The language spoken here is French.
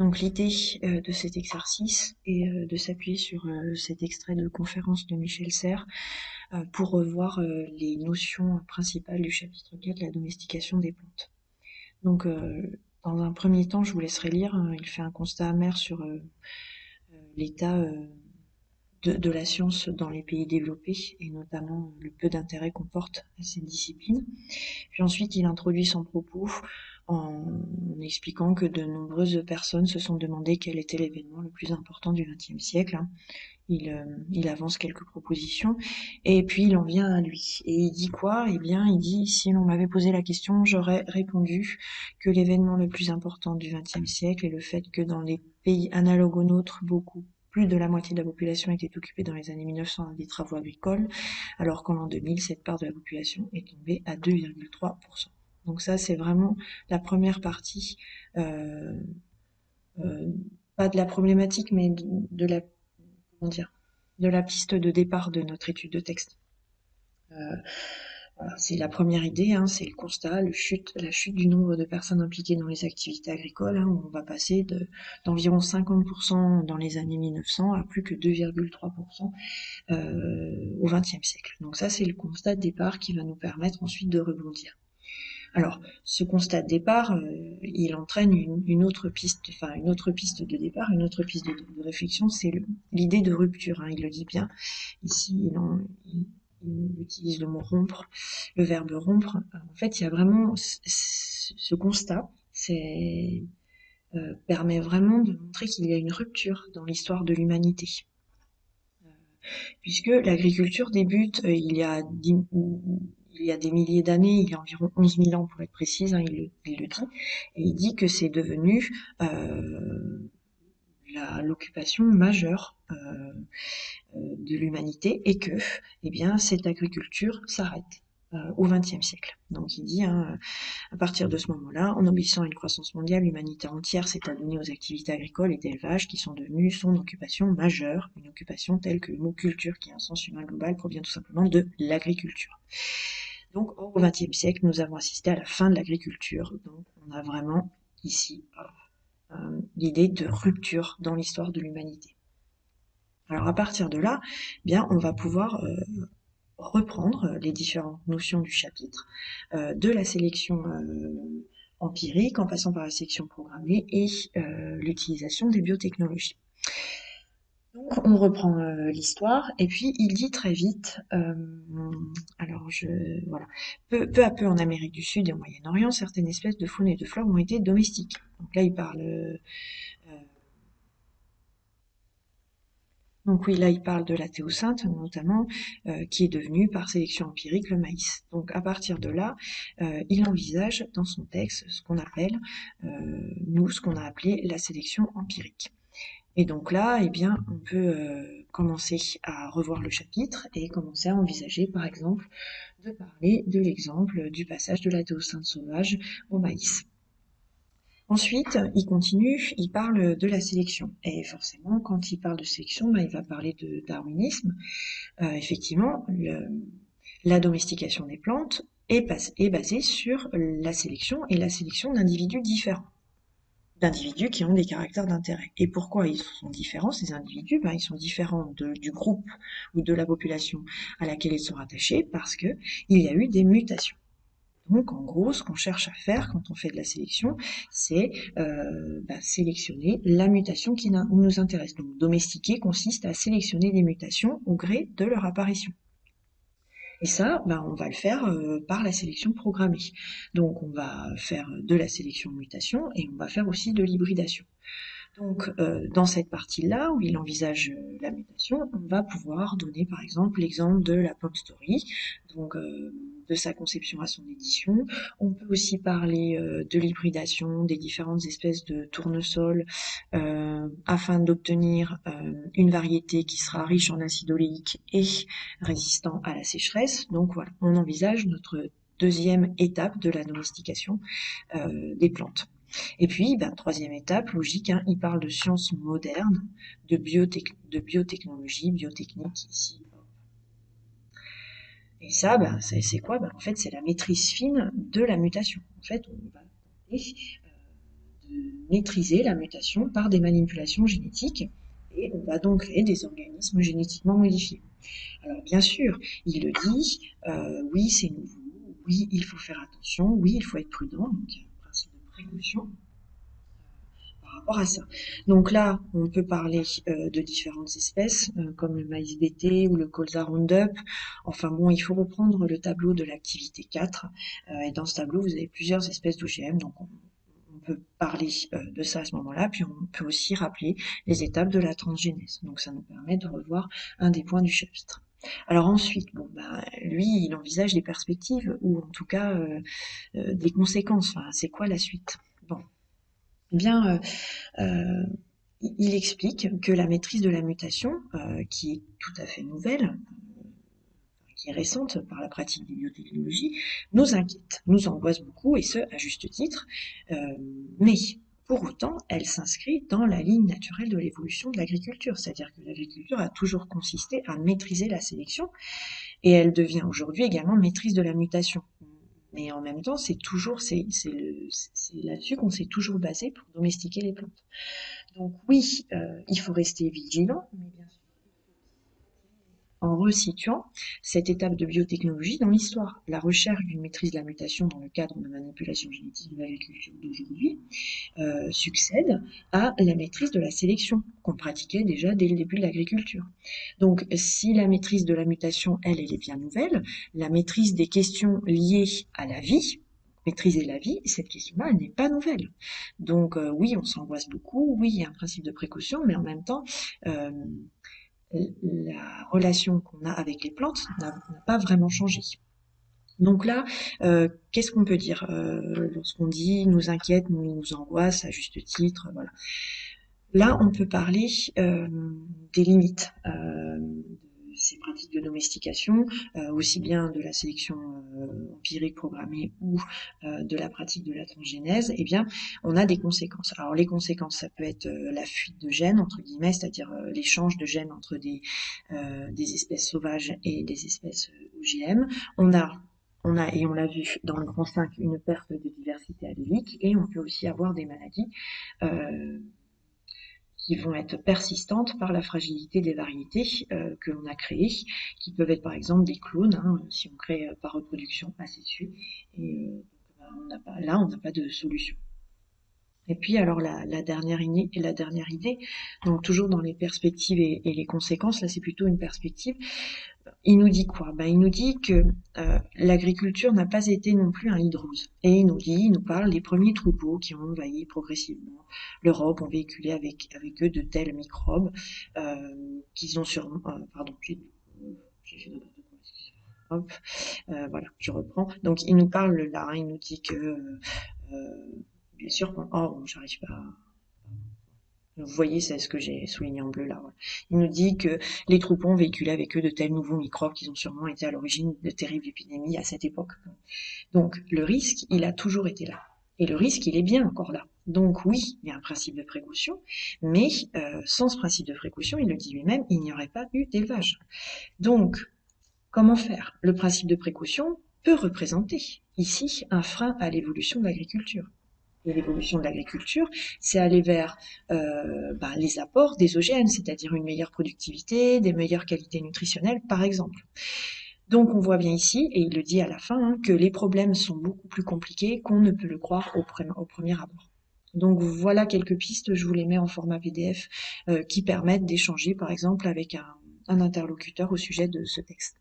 Donc l'idée de cet exercice est de s'appuyer sur cet extrait de conférence de Michel Serres pour revoir les notions principales du chapitre 4, la domestication des plantes. Donc dans un premier temps, je vous laisserai lire, il fait un constat amer sur l'état de la science dans les pays développés et notamment le peu d'intérêt qu'on porte à cette discipline. Puis ensuite, il introduit son propos en expliquant que de nombreuses personnes se sont demandé quel était l'événement le plus important du XXe siècle. Il avance quelques propositions et puis il en vient à lui. Et il dit quoi? Eh bien, il dit, si l'on m'avait posé la question, j'aurais répondu que l'événement le plus important du XXe siècle est le fait que dans les pays analogues aux nôtres, plus de la moitié de la population était occupée dans les années 1900 à des travaux agricoles, alors qu'en l'an 2000, cette part de la population est tombée à 2,3%. Donc ça, c'est vraiment la première partie, euh, pas de la problématique, mais de la, comment dire, de la piste de départ de notre étude de texte. Voilà, c'est la première idée, hein, c'est le constat, la chute du nombre de personnes impliquées dans les activités agricoles, hein, où on va passer d'environ 50% dans les années 1900 à plus que 2,3% au XXe siècle. Donc ça, c'est le constat de départ qui va nous permettre ensuite de rebondir. Alors, ce constat de départ, il entraîne une autre piste de départ, une autre piste de réflexion, c'est l'idée de rupture, hein, il le dit bien. Ici, il utilise le mot rompre, le verbe rompre. En fait, il y a vraiment ce constat, permet vraiment de montrer qu'il y a une rupture dans l'histoire de l'humanité. Puisque l'agriculture débute il y a des milliers d'années, il y a environ 11 000 ans pour être précise, hein, il le dit, et il dit que c'est devenu l'occupation majeure de l'humanité et que, eh bien, cette agriculture s'arrête au XXe siècle. Donc il dit, hein, à partir de ce moment-là, en obéissant à une croissance mondiale, l'humanité entière s'est adonnée aux activités agricoles et d'élevage qui sont devenues son occupation majeure, une occupation telle que le mot culture, qui a un sens humain global, provient tout simplement de l'agriculture. Donc au XXe siècle, nous avons assisté à la fin de l'agriculture. Donc on a vraiment ici l'idée de rupture dans l'histoire de l'humanité. Alors à partir de là, eh bien on va pouvoir reprendre les différentes notions du chapitre, de la sélection empirique en passant par la sélection programmée et l'utilisation des biotechnologies. Donc on reprend l'histoire et puis il dit très vite, voilà, peu à peu en Amérique du Sud et au Moyen-Orient, certaines espèces de faune et de flore ont été domestiquées. Donc là il parle Donc oui, là, il parle de la théocynthe, notamment, qui est devenue, par sélection empirique, le maïs. Donc à partir de là, il envisage dans son texte ce qu'on appelle, ce qu'on a appelé la sélection empirique. Et donc là, eh bien, on peut commencer à revoir le chapitre et commencer à envisager, par exemple, de parler de l'exemple du passage de la théocynthe sauvage au maïs. Ensuite, il continue, il parle de la sélection. Et forcément, quand il parle de sélection, il va parler de darwinisme. Effectivement, la domestication des plantes est basée sur la sélection et la sélection d'individus différents, d'individus qui ont des caractères d'intérêt. Et pourquoi ils sont différents, ces individus? Ils sont différents du groupe ou de la population à laquelle ils sont rattachés parce que il y a eu des mutations. Donc, en gros, ce qu'on cherche à faire quand on fait de la sélection, c'est sélectionner la mutation qui nous intéresse. Donc, domestiquer consiste à sélectionner des mutations au gré de leur apparition. Et ça, on va le faire par la sélection programmée. Donc, on va faire de la sélection de mutation et on va faire aussi de l'hybridation. Donc, dans cette partie-là, où il envisage la mutation, on va pouvoir donner par exemple l'exemple de la Pop Story, donc de sa conception à son édition. On peut aussi parler de l'hybridation des différentes espèces de tournesol afin d'obtenir une variété qui sera riche en acide oléique et résistant à la sécheresse. Donc voilà, on envisage notre deuxième étape de la domestication des plantes. Et puis, troisième étape, logique, il parle de sciences modernes, de biotechnologie, biotechnique ici. Et ça, c'est quoi? En fait, c'est la maîtrise fine de la mutation. En fait, on va tenter de maîtriser la mutation par des manipulations génétiques et on va donc créer des organismes génétiquement modifiés. Alors bien sûr, il le dit, oui c'est nouveau, oui il faut faire attention, oui il faut être prudent, donc il y a un principe de précaution par rapport à ça. Donc là, on peut parler de différentes espèces, comme le maïs BT ou le colza Roundup. Enfin bon, il faut reprendre le tableau de l'activité 4, et dans ce tableau, vous avez plusieurs espèces d'OGM, donc on peut parler de ça à ce moment-là, puis on peut aussi rappeler les étapes de la transgénèse. Donc ça nous permet de revoir un des points du chapitre. Alors ensuite, bon, ben, lui, il envisage des perspectives, ou en tout cas des conséquences. Enfin, c'est quoi la suite? Bon, eh bien, il explique que la maîtrise de la mutation, qui est tout à fait nouvelle, qui est récente par la pratique des biotechnologies, nous inquiète, nous angoisse beaucoup, et ce, à juste titre, mais pour autant, elle s'inscrit dans la ligne naturelle de l'évolution de l'agriculture, c'est-à-dire que l'agriculture a toujours consisté à maîtriser la sélection, et elle devient aujourd'hui également maîtrise de la mutation. Mais en même temps, c'est là-dessus qu'on s'est toujours basé pour domestiquer les plantes. Donc oui, il faut rester vigilant, mais bien sûr, en resituant cette étape de biotechnologie dans l'histoire. La recherche d'une maîtrise de la mutation dans le cadre de manipulation génétique de l'agriculture d'aujourd'hui succède à la maîtrise de la sélection qu'on pratiquait déjà dès le début de l'agriculture. Donc si la maîtrise de la mutation, elle est bien nouvelle, la maîtrise des questions liées à la vie, maîtriser la vie, cette question-là, elle n'est pas nouvelle. Donc oui, on s'angoisse beaucoup, oui, il y a un principe de précaution, mais en même temps, la relation qu'on a avec les plantes n'a pas vraiment changé. Donc là, qu'est-ce qu'on peut dire lorsqu'on dit nous inquiète, nous angoisse à juste titre, voilà. Là, on peut parler des limites de ces pratiques de domestication, aussi bien de la sélection empirique programmée ou de la pratique de la transgénèse. Eh bien, on a des conséquences. Alors les conséquences, ça peut être la fuite de gènes, entre guillemets, c'est-à-dire l'échange de gènes entre des espèces sauvages et des espèces OGM. On a, et on l'a vu dans le grand 5, une perte de diversité allélique, et on peut aussi avoir des maladies qui vont être persistantes par la fragilité des variétés que l'on a créées, qui peuvent être par exemple des clones, hein, si on crée par reproduction asexuée, et on n'a pas de solution. Et puis alors la dernière idée, donc toujours dans les perspectives et les conséquences, là c'est plutôt une perspective. Il nous dit quoi? Ben, il nous dit que l'agriculture n'a pas été non plus un lit de rose. Et il nous parle des premiers troupeaux qui ont envahi progressivement l'Europe, ont véhiculé avec eux de tels microbes qu'ils ont sûrement... pardon, j'ai fait n'importe quoi, excusez-moi. Hop, voilà, je reprends. Donc il nous parle là, hein, il nous dit que... bien sûr, oh, j'arrive pas à... Vous voyez, c'est ce que j'ai souligné en bleu là. Voilà. Il nous dit que les troupeaux ont véhiculé avec eux de tels nouveaux microbes qui ont sûrement été à l'origine de terribles épidémies à cette époque. Donc le risque, il a toujours été là. Et le risque, il est bien encore là. Donc oui, il y a un principe de précaution, mais sans ce principe de précaution, il le dit lui-même, il n'y aurait pas eu d'élevage. Donc, comment faire? Le principe de précaution peut représenter ici un frein à l'évolution de l'agriculture. Et l'évolution de l'agriculture, c'est aller vers les apports des OGM, c'est-à-dire une meilleure productivité, des meilleures qualités nutritionnelles, par exemple. Donc on voit bien ici, et il le dit à la fin, hein, que les problèmes sont beaucoup plus compliqués qu'on ne peut le croire au premier abord. Donc voilà quelques pistes, je vous les mets en format PDF, qui permettent d'échanger par exemple avec un interlocuteur au sujet de ce texte.